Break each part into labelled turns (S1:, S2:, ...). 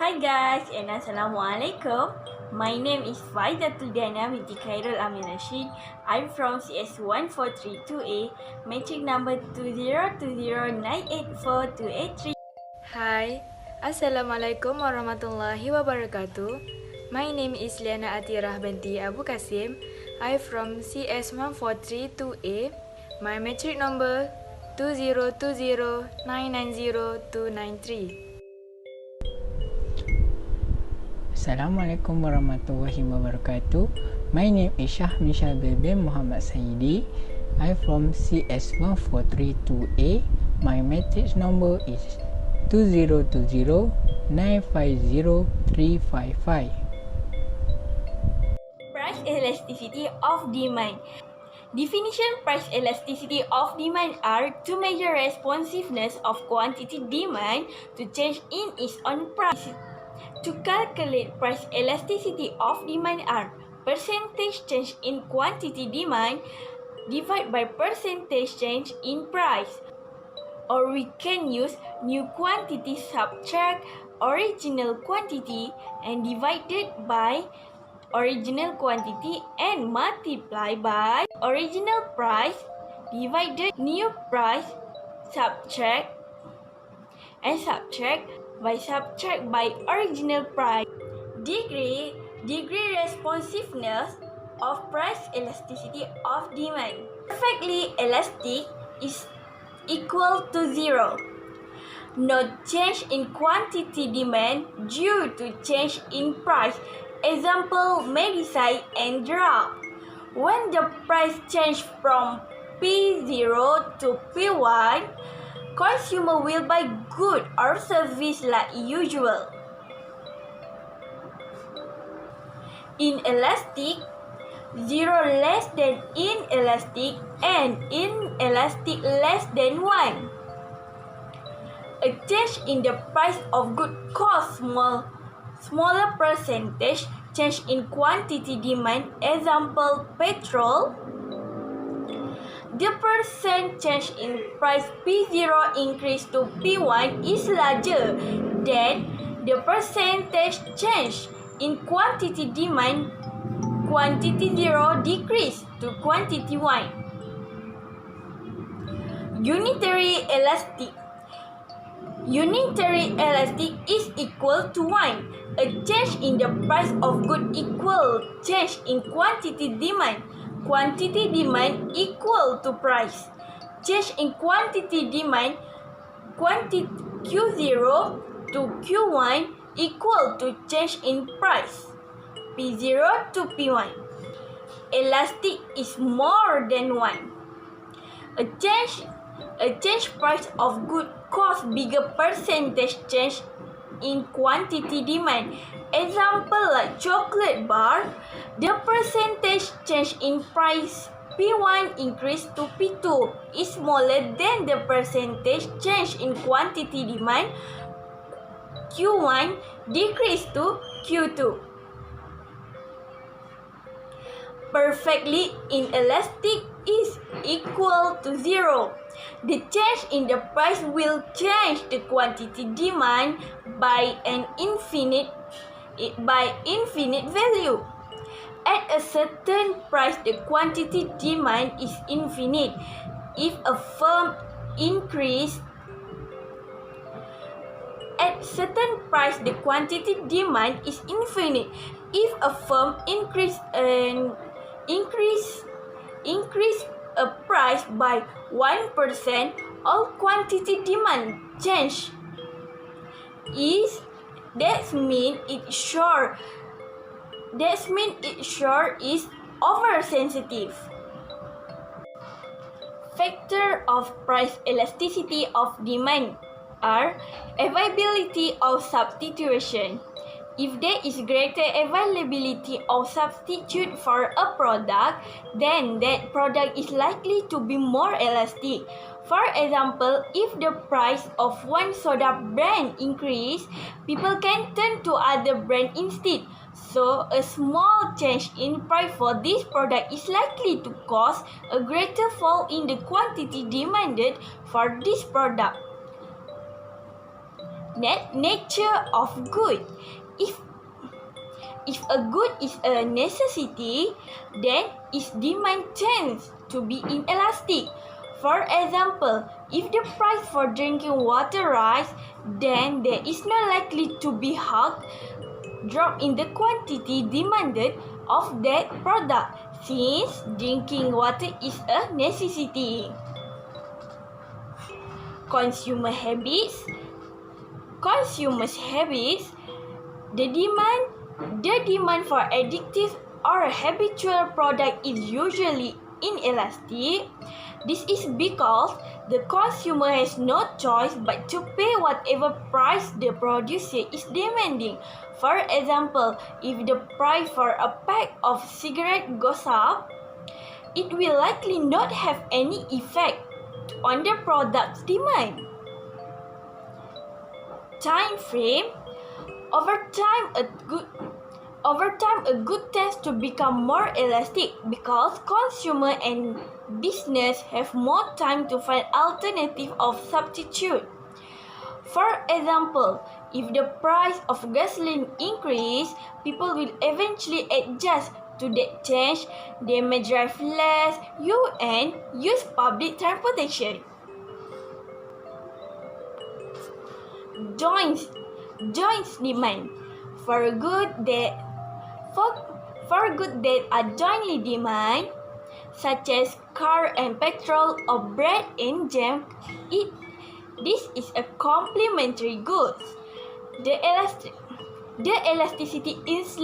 S1: Hi guys and Assalamualaikum. My name is Faizatul Diana binti Khairul Amin Rashid. I'm from CS1432A, matric number 202098428.
S2: Hai, Assalamualaikum warahmatullahi wabarakatuh. My name is Liana Atirah binti Abu Kasim. I'm from CS1432A. My matric number 20209902993.
S3: Assalamualaikum warahmatullahi wabarakatuh. My name is Shah Misha Bebe Muhammad Saidi. I'm from CS1432A. My matrix number is 20209503555.
S1: Price elasticity of demand. Definition: price elasticity of demand are to measure responsiveness of quantity demand to change in its own price. To calculate price elasticity of demand are percentage change in quantity demand divided by percentage change in price. Or we can use new quantity subtract original quantity and divided by original quantity and multiply by original price divided new price subtract by original price. Degree responsiveness of price elasticity of demand. Perfectly elastic is equal to 0. No change in quantity demand due to change in price. Example, medicine and drug. When the price change from P0 to P1, consumer will buy good or service like usual. Inelastic, 0 less than inelastic and inelastic less than 1. A change in the price of good cause smaller percentage change in quantity demand. Example, petrol. The percent change in price P0 increase to P1 is larger than the percentage change in quantity demand. Quantity 0 decrease to quantity 1. Unitary elastic. Unitary elastic is equal to 1. A change in the price of good equal change in quantity demand. Quantity demand equal to price. Change in quantity demand Q0 to Q1 equal to change in price P0 to P1. Elastic is more than 1. A change price of good cause bigger percentage change in quantity demand. Example like chocolate bar. The percentage change in price P1 increase to P2 is smaller than the percentage change in quantity demand Q1 decrease to Q2. Perfectly inelastic is equal to 0. The change in the price will change the quantity demand by an infinite value. At a certain price, the quantity demand is infinite. If a firm increase at certain price, the quantity demand is infinite. If a firm increase a price by 1%, all quantity demand change. That means it sure is oversensitive. Factor of price elasticity of demand are availability of substitution. If there is greater availability of substitute for a product, then that product is likely to be more elastic. For example, if the price of one soda brand increase, people can turn to other brand instead. So, a small change in price for this product is likely to cause a greater fall in the quantity demanded for this product. nature of good. If a good is a necessity, then its demand tends to be inelastic. For example, if the price for drinking water rises, then there is no likely to be a drop in the quantity demanded of that product, since drinking water is a necessity. Consumers' habits. The demand for addictive or habitual product is usually inelastic. This is because the consumer has no choice but to pay whatever price the producer is demanding. For example, if the price for a pack of cigarettes goes up, it will likely not have any effect on the product's demand. Time frame. Over time, a good tends to become more elastic because consumer and business have more time to find alternative of substitute. For example, if the price of gasoline increase, people will eventually adjust to that change. They may drive less and use public transportation. Joints demand. For goods that are jointly demand, such as car and petrol or bread and jam, this is a complementary goods. The elasticity is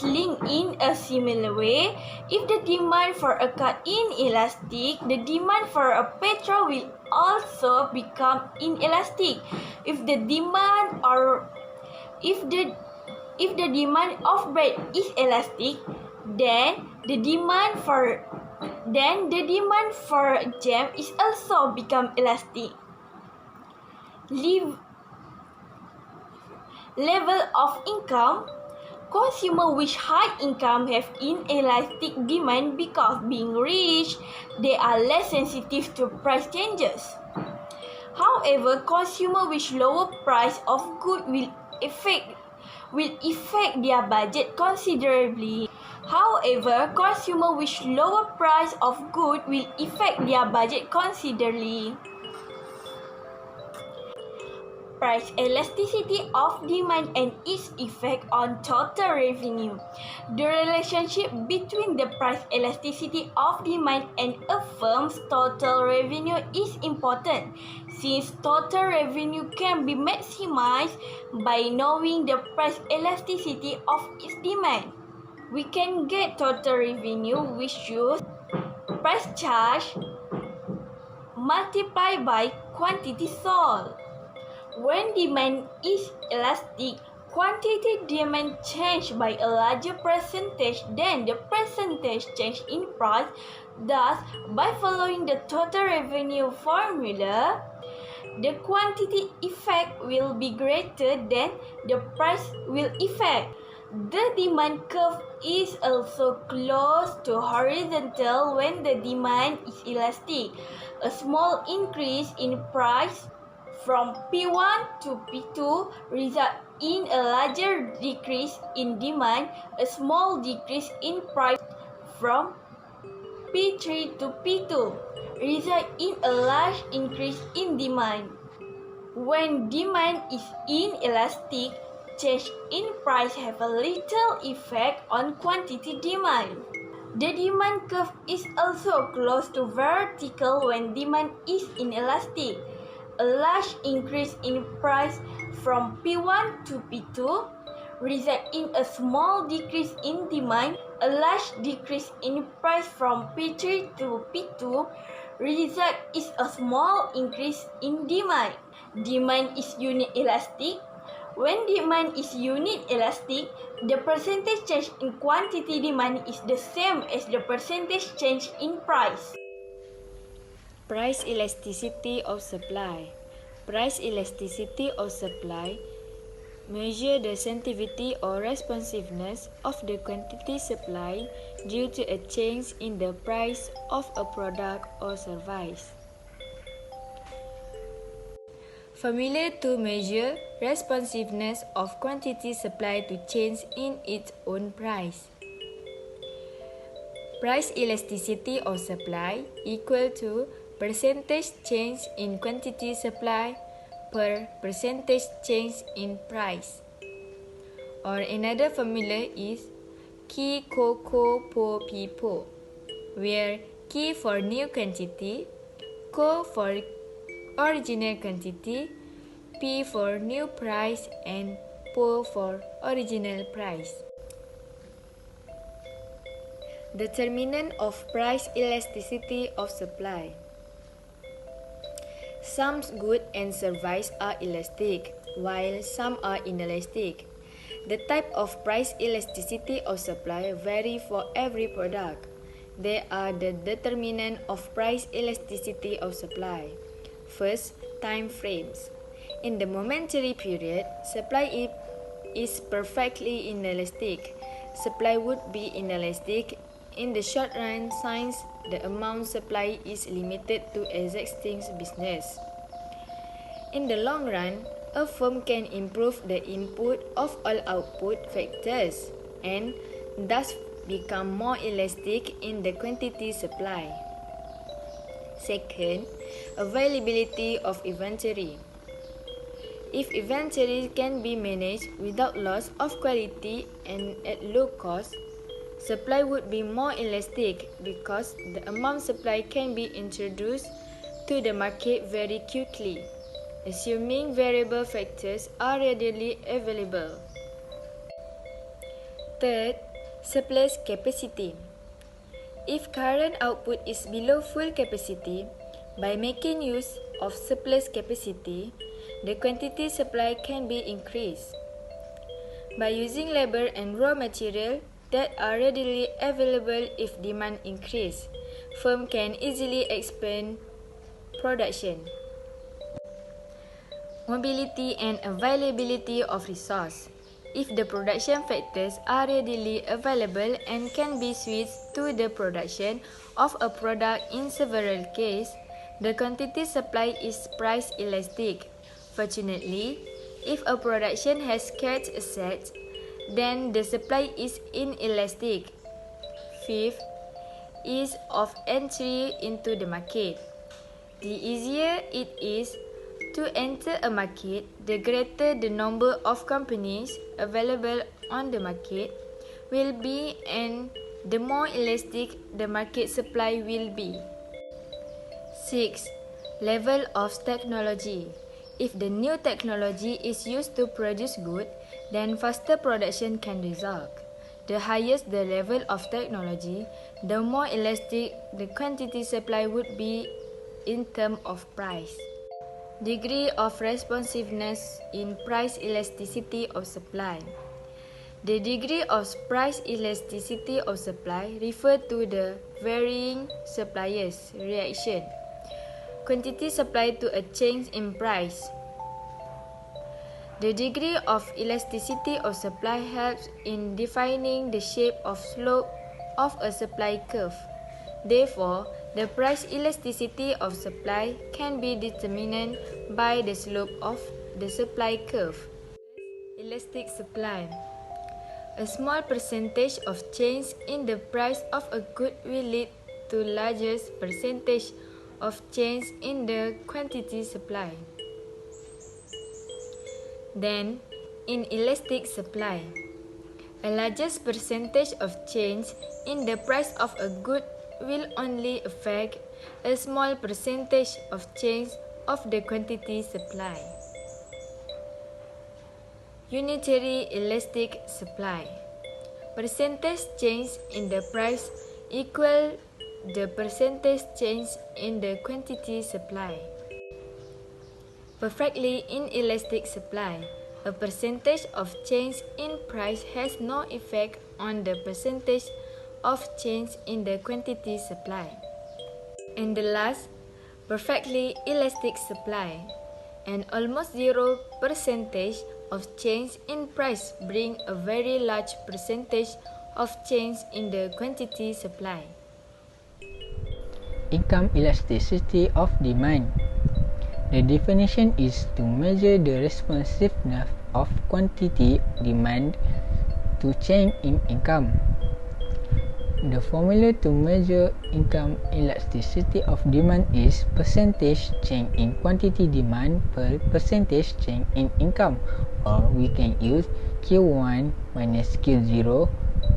S1: linked in a similar way. If the demand for a car is inelastic, the demand for a petrol will also become inelastic. If the demand of bread is elastic, then the demand for jam is also become elastic. Level of income. Consumers with high income have inelastic demand because being rich, they are less sensitive to price changes. However, consumers with lower price of goods will affect their budget considerably. Price elasticity of demand and its effect on total revenue. The relationship between the price elasticity of demand and a firm's total revenue is important, since total revenue can be maximized by knowing the price elasticity of its demand. We can get total revenue which use price charge multiplied by quantity sold. When demand is elastic, quantity demand changes by a larger percentage than the percentage change in price. Thus, by following the total revenue formula, the quantity effect will be greater than the price will effect. The demand curve is also close to horizontal when the demand is elastic. A small increase in price from P1 to P2 results in a larger decrease in demand. A small decrease in price from P3 to P2 results in a large increase in demand. When demand is inelastic, change in price have a little effect on quantity demand. The demand curve is also close to vertical when demand is inelastic. A large increase in price from P1 to P2 results in a small decrease in demand. A large decrease in price from P3 to P2 result is a small increase in demand. Demand is unit elastic. When demand is unit elastic, the percentage change in quantity demand is the same as the percentage change in price.
S2: Price elasticity of supply. Price elasticity of supply measure the sensitivity or responsiveness of the quantity supply due to a change in the price of a product or service. Formula to measure responsiveness of quantity supply to change in its own price. Price elasticity of supply equal to percentage change in quantity supply per percentage change in price. Or another formula is Q co po P po, where Q for new quantity, Co for original quantity, P for new price, and Po for original price. Determinant of price elasticity of supply. Some goods and services are elastic, while some are inelastic. The type of price elasticity of supply vary for every product. They are the determinant of price elasticity of supply. First, time frames. In the momentary period, supply is perfectly inelastic. Supply would be inelastic in the short run since the amount supply is limited to existing business. In the long run, a firm can improve the input of all output factors and thus become more elastic in the quantity supply. Second, availability of inventory. If inventory can be managed without loss of quality and at low cost, supply would be more elastic because the amount supply can be introduced to the market very quickly, assuming variable factors are readily available. Third, surplus capacity. If current output is below full capacity, by making use of surplus capacity, the quantity supply can be increased. By using labor and raw material that are readily available if demand increases, firm can easily expand production. Mobility and availability of resource. If the production factors are readily available and can be switched to the production of a product in several cases, the quantity supply is price elastic. Fortunately, if a production has scarce assets, then the supply is inelastic. Fifth, ease of entry into the market. The easier it is to enter a market, the greater the number of companies available on the market will be and the more elastic the market supply will be. 6. Level of technology. If the new technology is used to produce goods, then faster production can result. The higher the level of technology, the more elastic the quantity supply would be in terms of price. Degree of responsiveness in price elasticity of supply. The degree of price elasticity of supply refers to the varying suppliers' reaction. Quantity supply to a change in price. The degree of elasticity of supply helps in defining the shape of slope of a supply curve. Therefore, the price elasticity of supply can be determined by the slope of the supply curve. Elastic supply. A small percentage of change in the price of a good will lead to largest percentage of change in the quantity supply. Then, inelastic supply. A largest percentage of change in the price of a good will only affect a small percentage of change of the quantity supply. Unitary elastic supply. Percentage change in the price equal the percentage change in the quantity supply. Perfectly inelastic supply. A percentage of change in price has no effect on the percentage of change in the quantity supply. And the last, perfectly elastic supply. An almost zero percentage of change in price brings a very large percentage of change in the quantity supply.
S3: Income elasticity of demand. The definition is to measure the responsiveness of quantity demand to change in income. The formula to measure income elasticity of demand is percentage change in quantity demand per percentage change in income, or we can use Q1 minus Q0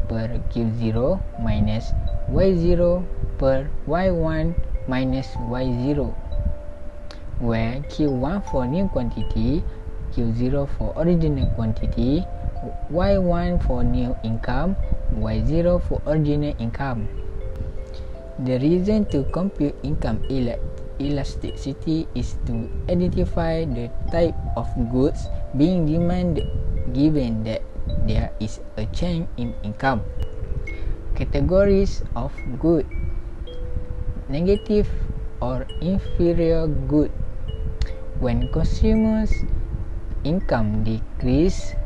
S3: per Q0 minus Y0 per Y1 minus Y0, where Q1 for new quantity, Q0 for original quantity, Y1 for new income, Y0 for original income. The reason to compute income elasticity is to identify the type of goods being demanded given that there is a change in income. Categories of good: negative or inferior good. When consumers' income decrease,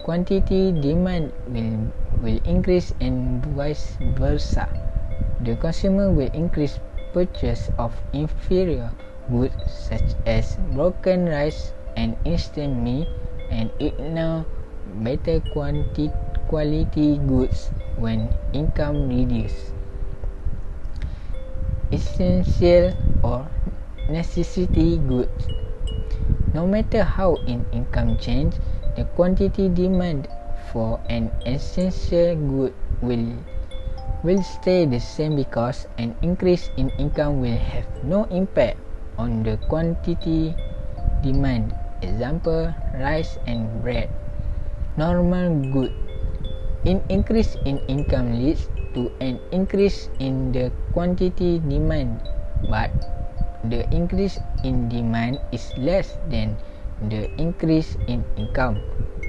S3: quantity demand will increase and vice versa. The consumer will increase purchase of inferior goods such as broken rice and instant meat, and ignore better quality goods when income reduces. Essential or necessity goods. No matter how income change, the quantity demand for an essential good will stay the same because an increase in income will have no impact on the quantity demand. Example, rice and bread. Normal good. An increase in income leads to an increase in the quantity demand, but the increase in demand is less than the increase in income.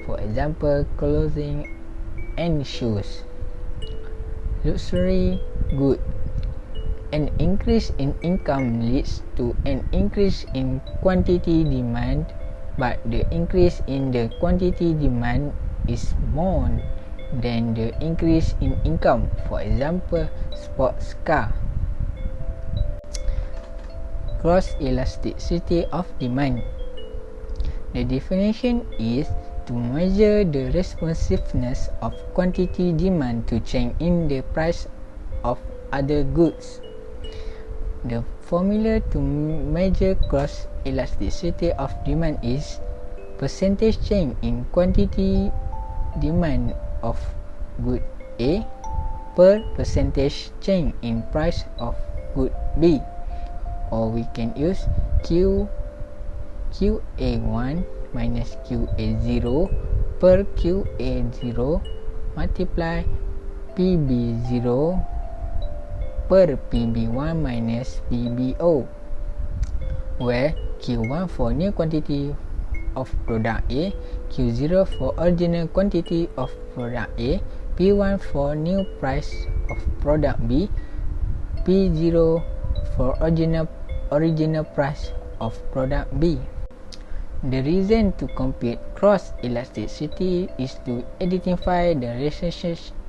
S3: For example, clothing and shoes. Luxury good. An increase in income leads to an increase in quantity demand, but the increase in the quantity demand is more than the increase in income. For example, sports car. Cross elasticity of demand. The definition is to measure the responsiveness of quantity demand to change in the price of other goods. The formula to measure cross elasticity of demand is percentage change in quantity demand of good A per percentage change in price of good B, or we can use QA1 minus QA0 per QA0 multiply PB0 per PB1 minus PBO, where Q1 for new quantity of product A, Q0 for original quantity of product A, P1 for new price of product B, P0 for original price of product B. The reason to compute cross elasticity is to identify the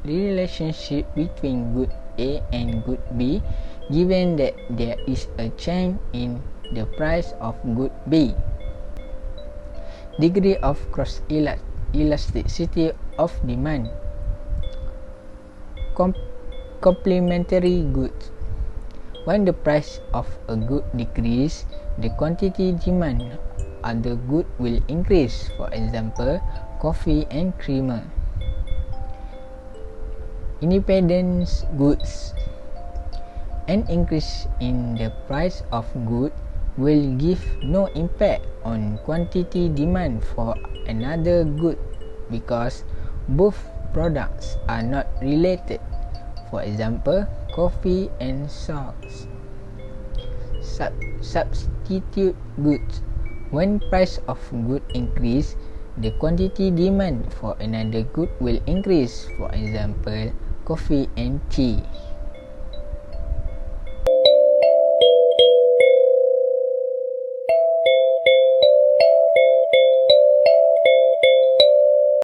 S3: relationship between good A and good B, given that there is a change in the price of good B. Degree of cross elasticity of demand. Complementary goods. When the price of a good decrease, the quantity demand other good will increase. For example, coffee and creamer. Independent goods. An increase in the price of good will give no impact on quantity demand for another good because both products are not related. For example, coffee and socks. Substitute goods. When price of good increase, the quantity demand for another good will increase. For example, coffee and tea.